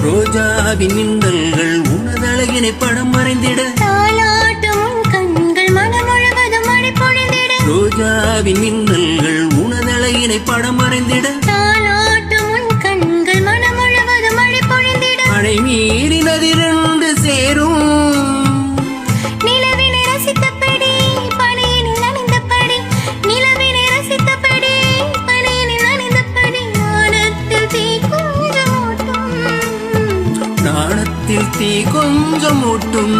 ரோஜாவின் மின்னல்கள் உனதழகினை படம் மறைந்திட தாலாட்டும் கண்கள் மனம் முழுவதும் மழை பொழிந்திட ரோஜாவின் மின்னல்கள் உனதழகினை படம் மறைந்திட தாலாட்டும் கண்கள் மனம் முழுவதும் மழை பொழிந்திட மழை மீறி நதிரண்டு சேரும் நிலவினை ரசித்தபடி பனியினில் நனைந்தபடி நிலவினை ரசித்தபடி பனியினில் நனைந்தபடி நாணத்தில் தீ கொஞ்சம் ஓட்டும்